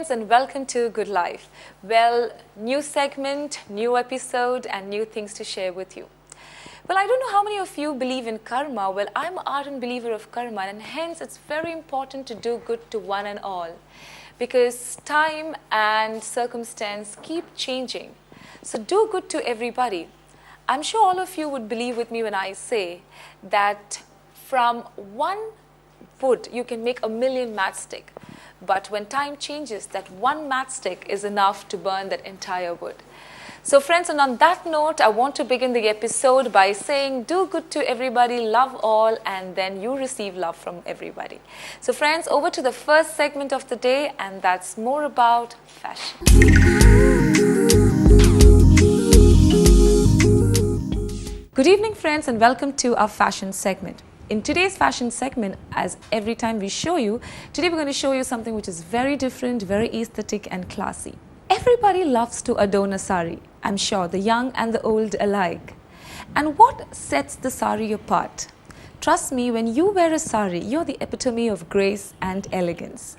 friends, and welcome to Good Life. Well, new segment, new episode, and new things to share with you. Well, I don't know how many of you believe in karma. Well, I'm an ardent believer of karma, and hence it's very important to do good to one and all, because time and circumstance keep changing. So do good to everybody. I'm sure all of you would believe with me when I say that from one wood you can make a million matchstick. But when time changes, that one matchstick is enough to burn that entire wood. So friends, and on that note, I want to begin the episode by saying do good to everybody, love all, and then you receive love from everybody. So friends, over to the first segment of the day, and that's more about fashion. Good evening friends, and welcome to our fashion segment. In today's fashion segment, as every time we show you, today we're going to show you something which is very different, very aesthetic and classy. Everybody loves to adorn a sari, I'm sure, the young and the old alike. And what sets the sari apart? Trust me, when you wear a sari, you're the epitome of grace and elegance.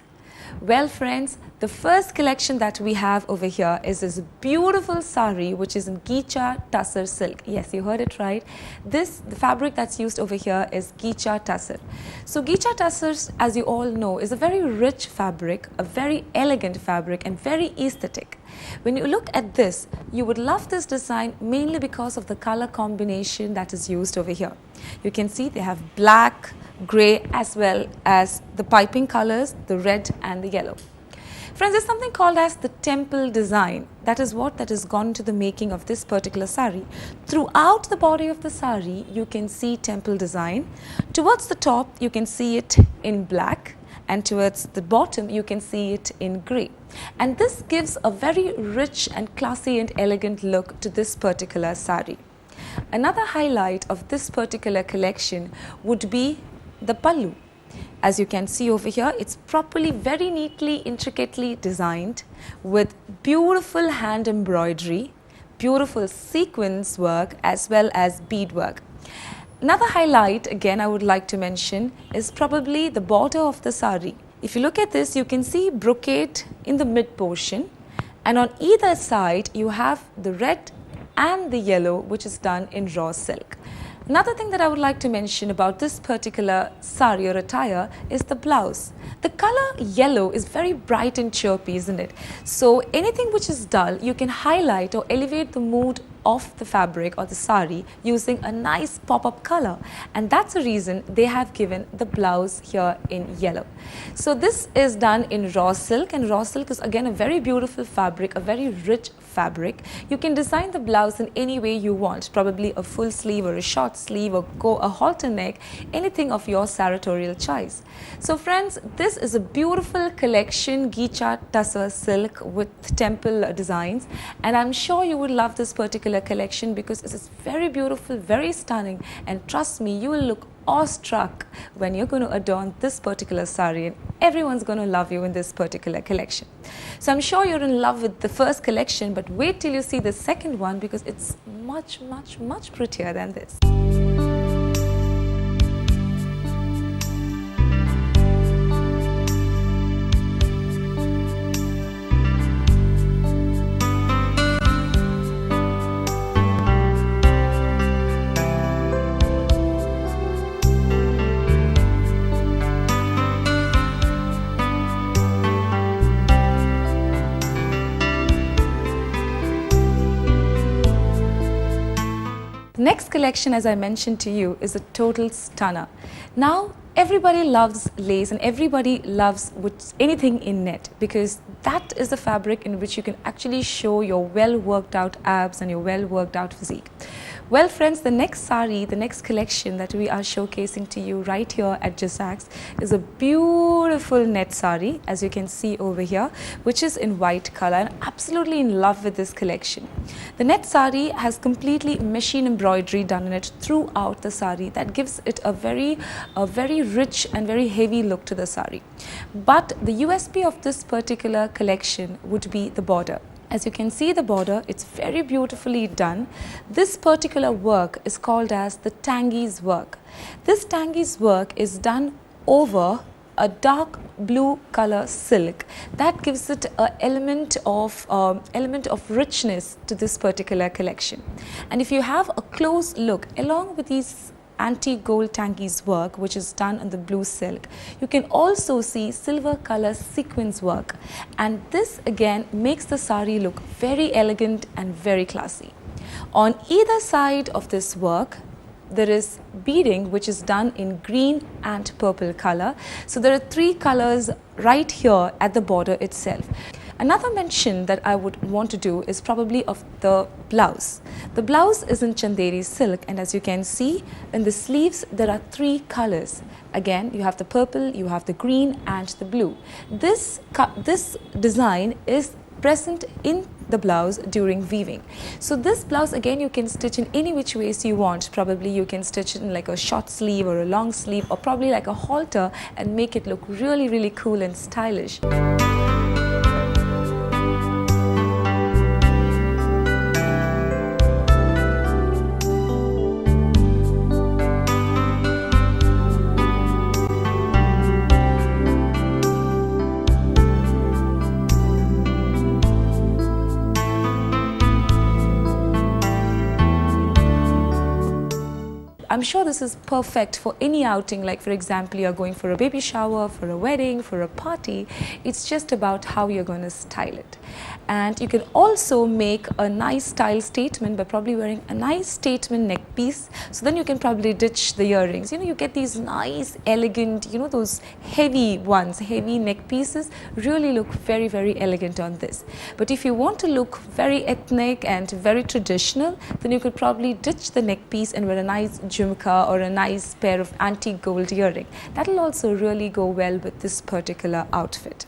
Well friends, the first collection that we have over here is this beautiful sari which is in Gicha Tussar silk. Yes, you heard it right. The fabric that's used over here is Gicha Tussar. So Gicha Tussar, as you all know, is a very rich fabric, a very elegant fabric and very aesthetic. When you look at this, you would love this design mainly because of the color combination that is used over here. You can see they have black, grey, as well as the piping colors, the red and the yellow. Friends, there's something called as the temple design. That is what has gone into the making of this particular sari. Throughout the body of the sari, you can see temple design. Towards the top, you can see it in black, and towards the bottom, you can see it in grey. And this gives a very rich and classy and elegant look to this particular sari. Another highlight of this particular collection would be the pallu. As you can see over here, it's properly, very neatly, intricately designed with beautiful hand embroidery, beautiful sequins work as well as bead work. Another highlight again I would like to mention is probably the border of the sari. If you look at this, you can see brocade in the mid portion, and on either side you have the red and the yellow which is done in raw silk. Another thing that I would like to mention about this particular sari or attire is the blouse. The color yellow is very bright and chirpy, isn't it? So anything which is dull, you can highlight or elevate the mood of the fabric or the sari using a nice pop-up color, and that's the reason they have given the blouse here in yellow. So this is done in raw silk, and raw silk is again a very beautiful fabric, a very rich fabric. You can design the blouse in any way you want, probably a full sleeve or a short sleeve or go a halter neck, anything of your sartorial choice. So friends, this is a beautiful collection, Gicha Tussar silk with temple designs, and I'm sure you would love this particular collection because it is very beautiful, very stunning, and trust me, you will look awestruck when you're going to adorn this particular sari, and everyone's going to love you in this particular collection. So I'm sure you're in love with the first collection, but wait till you see the second one because it's much, much, much prettier than this. Next collection, as I mentioned to you, is a total stunner. Now, everybody loves lace and everybody loves anything in net because that is the fabric in which you can actually show your well worked out abs and your well worked out physique. Well friends, the next sari, the next collection that we are showcasing to you right here at Jazax is a beautiful net sari, as you can see over here, which is in white color, and absolutely in love with this collection. The net sari has completely machine embroidery done in it throughout the sari that gives it a very rich and very heavy look to the sari. But the USP of this particular collection would be the border. As you can see the border, it's very beautifully done. This particular work is called as the Tangi's work. This Tangi's work is done over a dark blue color silk. That gives it an element of richness to this particular collection. And if you have a close look along with these antique gold tankies work, which is done on the blue silk, you can also see silver color sequins work, and this again makes the sari look very elegant and very classy. On either side of this work there is beading which is done in green and purple color. So there are three colors right here at the border itself. Another mention that I would want to do is probably of the blouse. The blouse is in Chanderi silk, and as you can see in the sleeves there are three colors. Again, you have the purple, you have the green and the blue. This design is present in the blouse during weaving. So this blouse again you can stitch in any which ways you want. Probably you can stitch it in like a short sleeve or a long sleeve, or probably like a halter, and make it look really cool and stylish. I'm sure this is perfect for any outing, like for example you're going for a baby shower, for a wedding, for a party. It's just about how you're going to style it. And you can also make a nice style statement by probably wearing a nice statement neck piece. So then you can probably ditch the earrings. You know, you get these nice elegant, you know, those heavy ones, heavy neck pieces really look very elegant on this. But if you want to look very ethnic and very traditional, then you could probably ditch the neck piece and wear a nice jhumka or a nice pair of antique gold earring. That will also really go well with this particular outfit.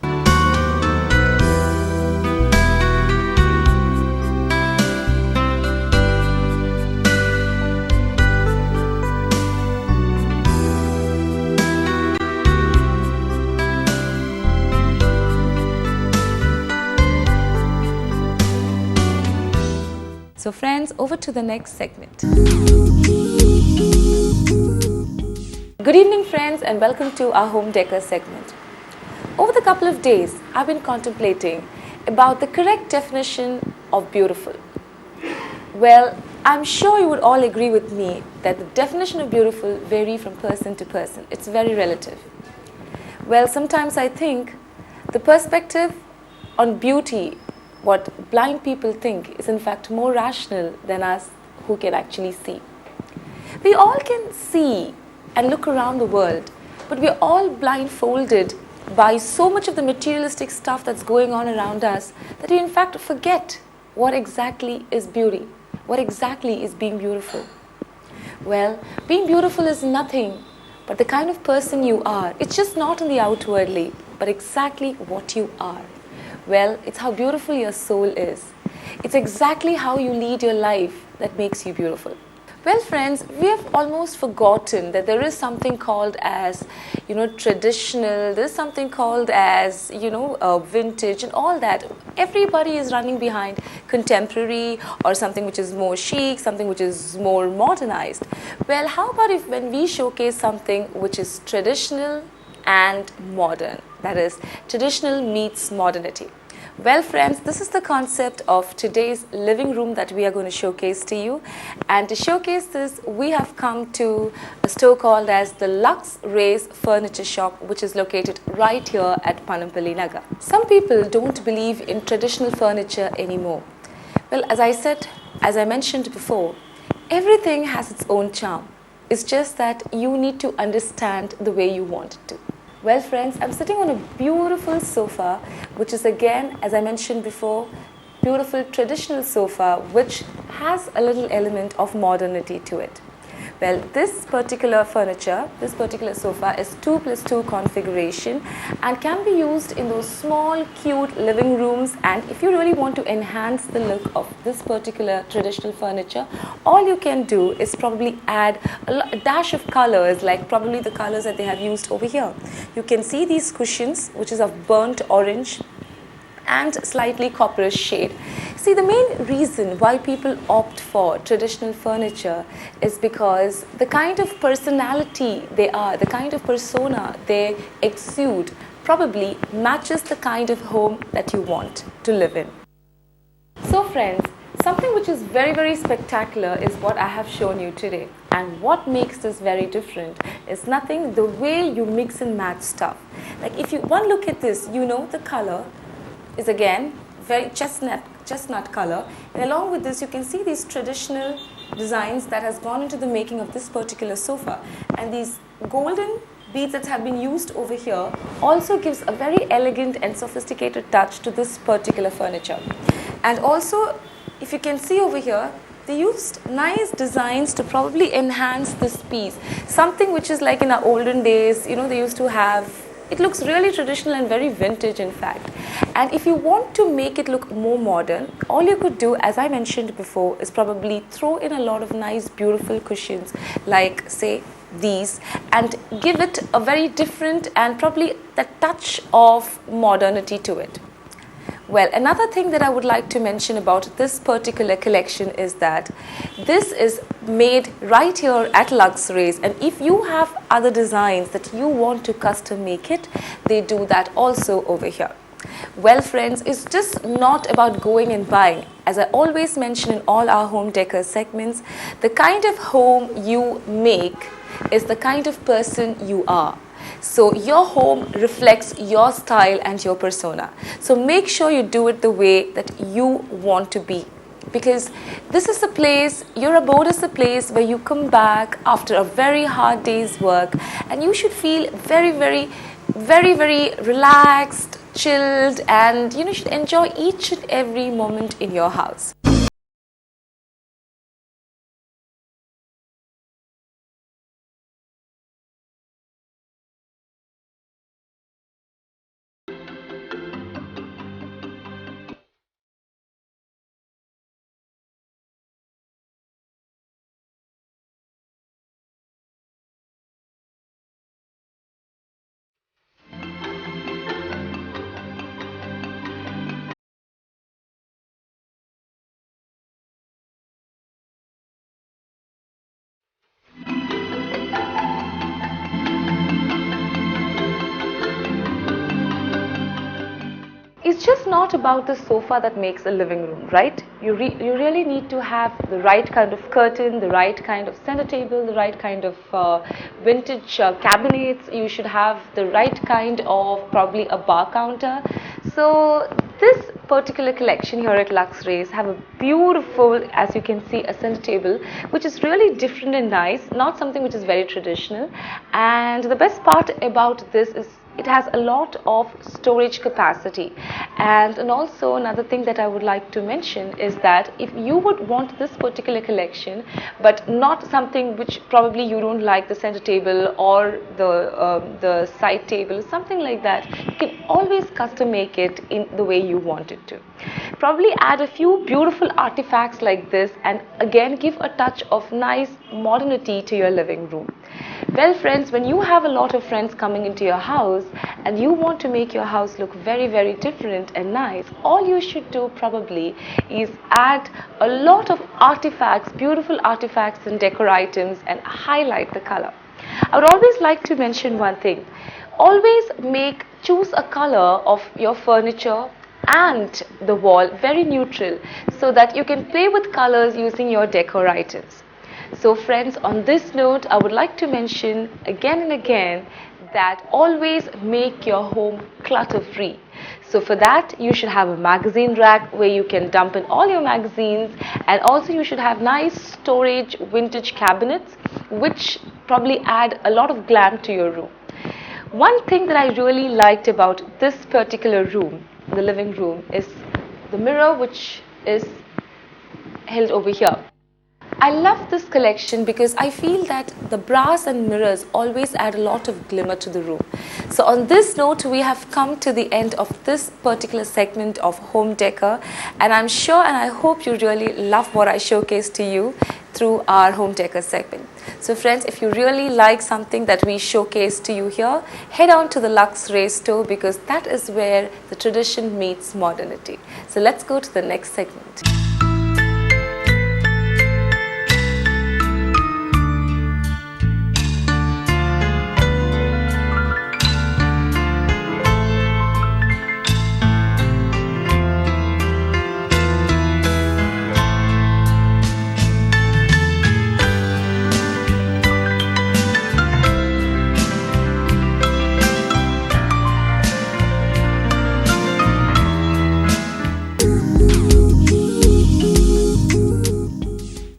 So friends, over to the next segment. Good evening friends, and welcome to our home decor segment. Over the couple of days, I've been contemplating about the correct definition of beautiful. Well, I'm sure you would all agree with me that the definition of beautiful varies from person to person. It's very relative. Well, sometimes I think the perspective on beauty, what blind people think, is in fact more rational than us who can actually see. We all can see and look around the world, but we're all blindfolded by so much of the materialistic stuff that's going on around us that we in fact forget what exactly is beauty, what exactly is being beautiful. Well, being beautiful is nothing but the kind of person you are. It's just not in the outwardly, but exactly what you are. Well, it's how beautiful your soul is. It's exactly how you lead your life that makes you beautiful. Well, friends, we have almost forgotten that there is something called as, traditional. There's something called as, vintage and all that. Everybody is running behind contemporary or something which is more chic, something which is more modernized. Well, how about if when we showcase something which is traditional and modern? That is, traditional meets modernity. Well friends, this is the concept of today's living room that we are going to showcase to you. And to showcase this, we have come to a store called as the Lux Rays Furniture Shop, which is located right here at Panampalli Nagar. Some people don't believe in traditional furniture anymore. Well, as I mentioned before, everything has its own charm. It's just that you need to understand the way you want it to. Well friends, I'm sitting on a beautiful sofa, which is again, as I mentioned before, beautiful traditional sofa which has a little element of modernity to it. Well, this particular furniture, this particular sofa is 2+2 configuration and can be used in those small cute living rooms. And if you really want to enhance the look of this particular traditional furniture, all you can do is probably add a dash of colors, like probably the colors that they have used over here. You can see these cushions, which is of burnt orange, and slightly copperish shade. See, the main reason why people opt for traditional furniture is because the kind of personality they are, the kind of persona they exude probably matches the kind of home that you want to live in. So friends, something which is very spectacular is what I have shown you today. And what makes this very different is nothing the way you mix and match stuff. Like if you one look at this, you know the color is again very chestnut color, and along with this you can see these traditional designs that has gone into the making of this particular sofa, and these golden beads that have been used over here also gives a very elegant and sophisticated touch to this particular furniture. And also, if you can see over here, they used nice designs to probably enhance this piece. Something which is like in our olden days, you know, they used to have, it looks really traditional and very vintage in fact. And if you want to make it look more modern, all you could do, as I mentioned before, is probably throw in a lot of nice beautiful cushions like say these, and give it a very different and probably the touch of modernity to it. Well, another thing that I would like to mention about this particular collection is that this is made right here at Luxrays, and if you have other designs that you want to custom make it, they do that also over here. Well friends, it's just not about going and buying. As I always mention in all our home decor segments, the kind of home you make is the kind of person you are. So your home reflects your style and your persona. So make sure you do it the way that you want to be, because this is the place, your abode is the place where you come back after a very hard day's work, and you should feel very relaxed, chilled, and you should enjoy each and every moment in your house. It's just not about the sofa that makes a living room, right? You really need to have the right kind of curtain, the right kind of center table, the right kind of vintage cabinets. You should have the right kind of probably a bar counter. So this particular collection here at Luxrays have a beautiful, as you can see, a center table which is really different and nice, not something which is very traditional. And the best part about this is it has a lot of storage capacity. And also another thing that I would like to mention is that if you would want this particular collection but not something which probably you don't like, the center table or the side table, something like that, you can always custom make it in the way you want it to. Probably add a few beautiful artifacts like this and again give a touch of nice modernity to your living room. Well friends, when you have a lot of friends coming into your house and you want to make your house look very different and nice, all you should do probably is add a lot of artifacts, beautiful artifacts and decor items, and highlight the color. I would always like to mention one thing. Always choose a color of your furniture and the wall very neutral so that you can play with colors using your decor items. So friends, on this note, I would like to mention again and again that always make your home clutter free. So for that, you should have a magazine rack where you can dump in all your magazines, and also you should have nice storage vintage cabinets which probably add a lot of glam to your room. One thing that I really liked about this particular room, the living room, is the mirror which is held over here. I love this collection because I feel that the brass and mirrors always add a lot of glimmer to the room. So on this note, we have come to the end of this particular segment of home decor, and I'm sure and I hope you really love what I showcased to you. through our home decor segment. So friends, if you really like something that we showcase to you here, head on to the Lux Ray store, because that is where the tradition meets modernity. So let's go to the next segment.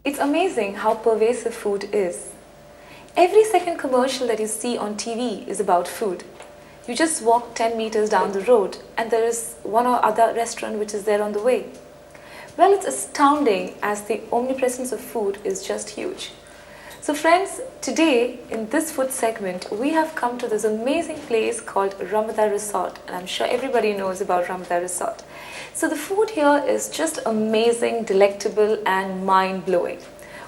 It's amazing how pervasive food is. Every second commercial that you see on TV is about food. You just walk 10 meters down the road and there is one or other restaurant which is there on the way. Well, it's astounding as the omnipresence of food is just huge. So friends, today in this food segment, we have come to this amazing place called Rosebowl Resort, and I'm sure everybody knows about Rosebowl Resort. So the food here is just amazing, delectable and mind-blowing.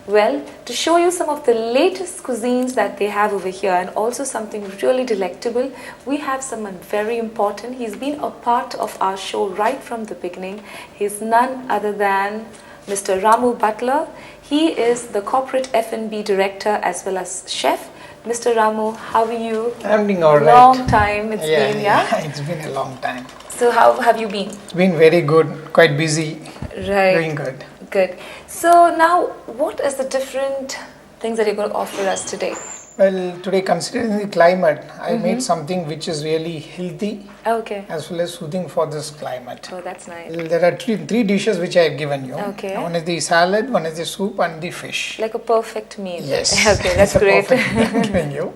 Well, to show you some of the latest cuisines that they have over here and also something really delectable, we have someone very important. He's been a part of our show right from the beginning. He's none other than Mr. Ramu Butler. He is the corporate F&B director as well as chef. Mr. Ramu, how are you? I'm doing all right. Long time it's been, yeah? It's been a long time. So how have you been? It's been very good, quite busy. Right. Doing good. Good. So now, what is the different things that you're going to offer us today? Well, today, considering the climate, I made something which is really healthy Okay. as well as soothing for this climate. Oh, that's nice. There are three dishes which I have given you. Okay. One is the salad, one is the soup, and the fish. Like a perfect meal. Yes. Okay, that's It's a great. perfect meal I'm giving you.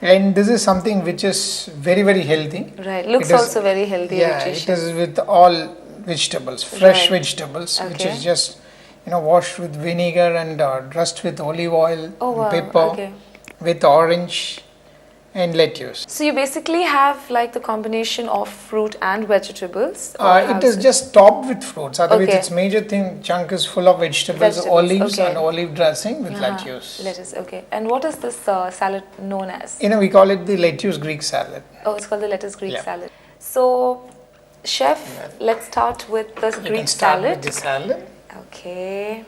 And this is something which is very, very healthy. Right. Looks It is- also very healthy. Yeah, nutritious. it is with all vegetables, fresh Right. vegetables, which Okay. is just washed with vinegar and dressed with olive oil, Oh, wow. pepper, Okay. with orange and lettuce. So you basically have like the combination of fruit and vegetables? or It how's is just topped with fruits. Otherwise, Okay. its major chunk is full of vegetables, olives, okay. and olive dressing with Uh-huh. lettuce. Lettuce, okay. And what is this salad known as? We call it the lettuce Greek salad. Oh, it's called the lettuce Greek Yeah. salad. So, chef, let's start with this You Greek can start salad. with the salad. Okay.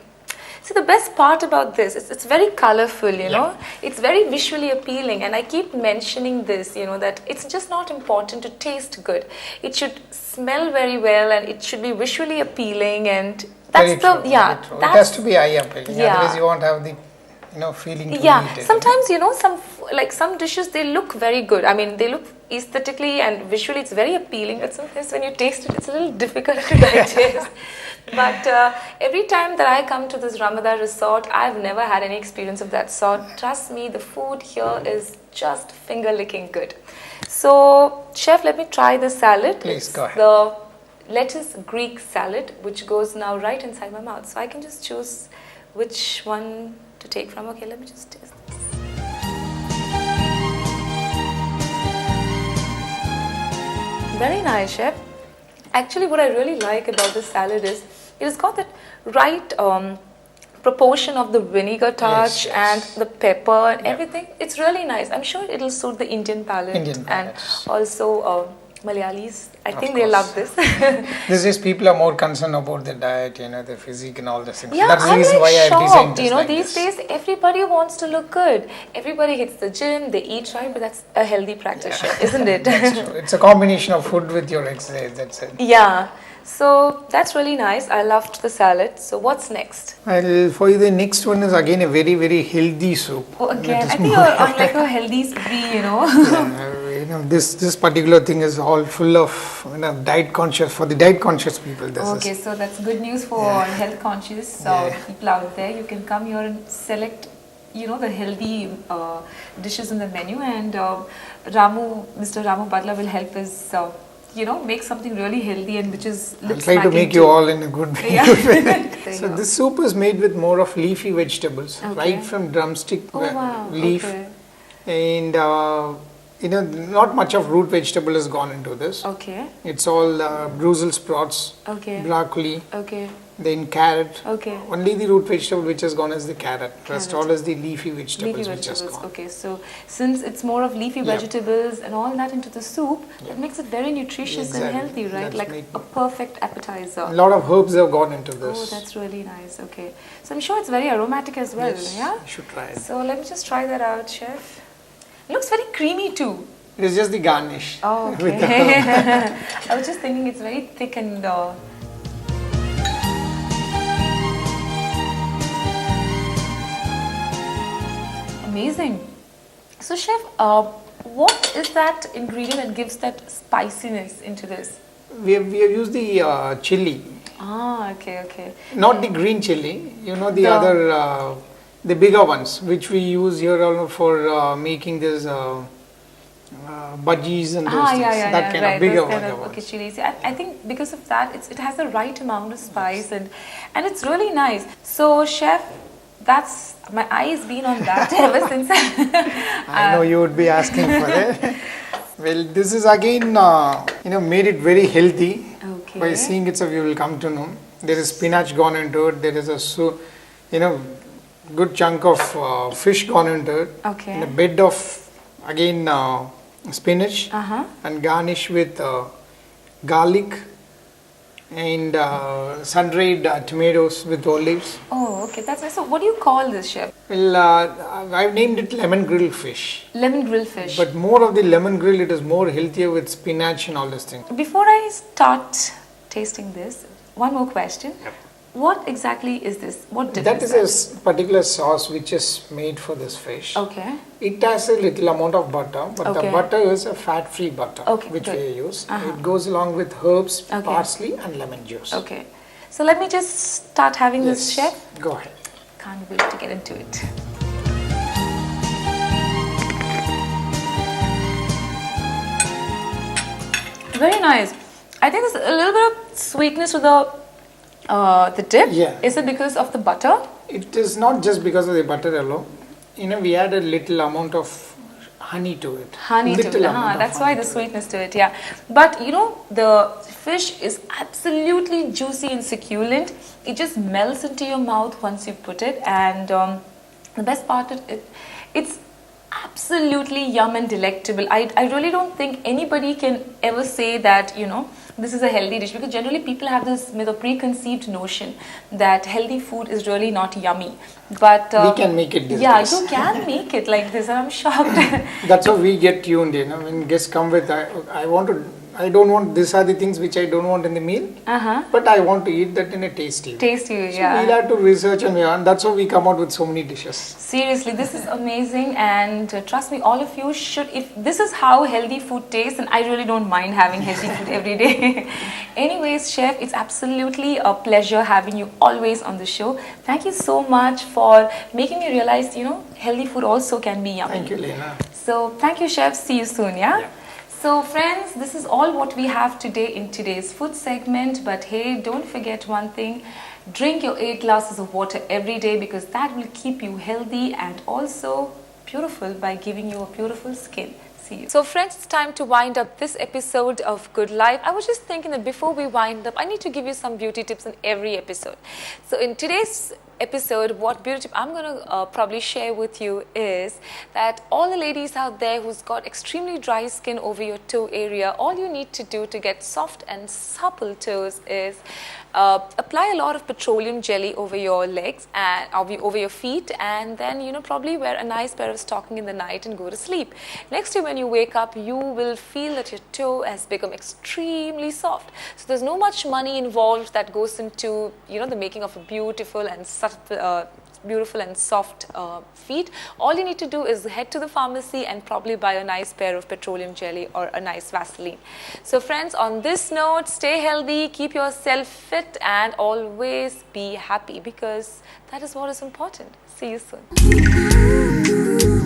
So the best part about this is it's very colorful, you know. It's very visually appealing, and I keep mentioning this, that it's just not important to taste good. It should smell very well and it should be visually appealing, and that's Very the true, yeah. very true. It That's, has to be eye appealing. Yeah. Otherwise, you won't have the feeling to yeah. eat it. Sometimes some dishes, they look very good. I mean, they look aesthetically and visually it's very appealing, but sometimes when you taste it, it's a little difficult to digest. But every time that I come to this Rosebowl Resort, I've never had any experience of that sort. Trust me, the food here is just finger-licking good. So, chef, let me try the salad. Please, go ahead. The lettuce Greek salad, which goes now right inside my mouth. So I can just choose which one to take from. Okay, let me just taste this. Very nice, chef. Actually, what I really like about this salad is it has got that right proportion of the vinegar touch Yes, and yes. the pepper and everything. It's really nice. I'm sure it'll suit the Indian palate, Indian palate. and also Malayalis. I Of think they course. love this. This is people are more concerned about the diet, their physique and all the things. Yeah, That's the I'm reason like why I've designed shocked. this like These this. days everybody wants to look good. Everybody hits the gym, they eat right, but that's a healthy practice, chef, isn't it? That's true. It's a combination of food with your exercise, that's it. Yeah. So that's really nice. I loved the salad. So what's next? Well, for you, the next one is again a very, very healthy soup. Oh, again, That is I think more- you're on like a healthy spree, this particular thing is all full of diet conscious, for the diet conscious people. This Okay, is. so that's good news for health conscious people out there. You can come here and select, the healthy dishes in the menu, and Mr. Ramu Butler will help us, make something really healthy and which is I'll looks try to smacking make you too. all in a good way. Yeah. So this soup is made with more of leafy vegetables, Okay. right from drumstick Oh, wow. leaf, Okay. and not much of root vegetable has gone into this. Okay. It's all Brussels sprouts, Okay. broccoli, Okay. then carrot. Okay. Only the root vegetable which has gone is the carrot. Rest Carrot. all is the leafy vegetables, Leafy which has vegetables. gone. Okay, so since it's more of leafy Yep. vegetables and all that into the soup, Yep. it makes it very nutritious Exactly. and healthy, right? That's Like made- a perfect appetizer. A lot of herbs have gone into this. Oh, that's really nice. Okay, so I'm sure it's very aromatic as well. Yes, Yeah. you should try it. So let me just try that out, chef. It looks very creamy too. It is just the garnish. Oh, with the okay. herb. I was just thinking it's very thick and. Amazing. So, chef, what is that ingredient that gives that spiciness into this? We have used the chili, Ah, okay, okay. not the green chili. You know the The- other, the bigger ones, which we use here for making this bhajis and those Ah, things. yeah, that yeah, kind right. of bigger Those kind bigger of okay ones. chilies. I think because of that, it has the right amount of spice and it's really nice. So, chef, that's my eye's been on that ever since. I know you would be asking for it. Well, this is again, made it very healthy. Okay. By seeing it, so you will come to know. There is spinach gone into it. There is a good chunk of fish gone into it. Okay. And a bed of again spinach Uh-huh. and garnish with garlic and sun-dried tomatoes with olives. Oh, okay, that's nice. So, what do you call this, chef? Well, I've named it lemon grilled fish. Lemon grilled fish. But more of the lemon grill, it is more healthier with spinach and all these things. Before I start tasting this, one more question. Yep. What exactly is this? What That difference? is a particular sauce which is made for this fish. Okay. It has a little amount of butter, but Okay. the butter is a fat-free butter, Okay, which good. we use. Uh-huh. It goes along with herbs, Okay. parsley, and lemon juice. Okay. So let me just start having this, Yes. chef. Go ahead. Can't wait to get into it. Very nice. I think there's a little bit of sweetness to the dip. Yeah. Is it because of the butter? It is not just because of the butter alone. We add a little amount of honey to it. Honey to Little it. amount of That's why honey the to it. sweetness to it, yeah. But the fish is absolutely juicy and succulent. It just melts into your mouth once you put it, and the best part of it, it's absolutely yum and delectable. I really don't think anybody can ever say that, this is a healthy dish, because generally people have this myth or preconceived notion that healthy food is really not yummy. But We can make it this yeah, dish. you can make it like this, and I'm shocked. That's how we get tuned in. When guests come with, I don't want, these are the things which I don't want in the meal, but I want to eat that in a tasty way. Tasty, So yeah. we'll have to research and that's how we come out with so many dishes. Seriously, this is amazing, and trust me, all of you should. If this is how healthy food tastes, then I really don't mind having healthy food every day. Anyways, chef, it's absolutely a pleasure having you always on the show. Thank you so much for making me realize, healthy food also can be yummy. Thank you, Lena. So, thank you, chef. See you soon, yeah? Yeah. So, friends, this is all what we have today in today's food segment. But hey, don't forget one thing. Drink your 8 glasses of water every day, because that will keep you healthy and also beautiful by giving you a beautiful skin. See you. So friends, it's time to wind up this episode of Good Life. I was just thinking that before we wind up, I need to give you some beauty tips in every episode. So in today's episode, what beauty tip I'm going to probably share with you is that all the ladies out there who's got extremely dry skin over your toe area, all you need to do to get soft and supple toes is apply a lot of petroleum jelly over your legs and over your feet, and then probably wear a nice pair of stocking in the night and go to sleep. Next day when you wake up, you will feel that your toe has become extremely soft. So there's no much money involved that goes into the making of a beautiful and soft feet. All you need to do is head to the pharmacy and probably buy a nice pair of petroleum jelly or a nice Vaseline. So friends, on this note, stay healthy, keep yourself fit, and always be happy, because that is what is important. See you soon.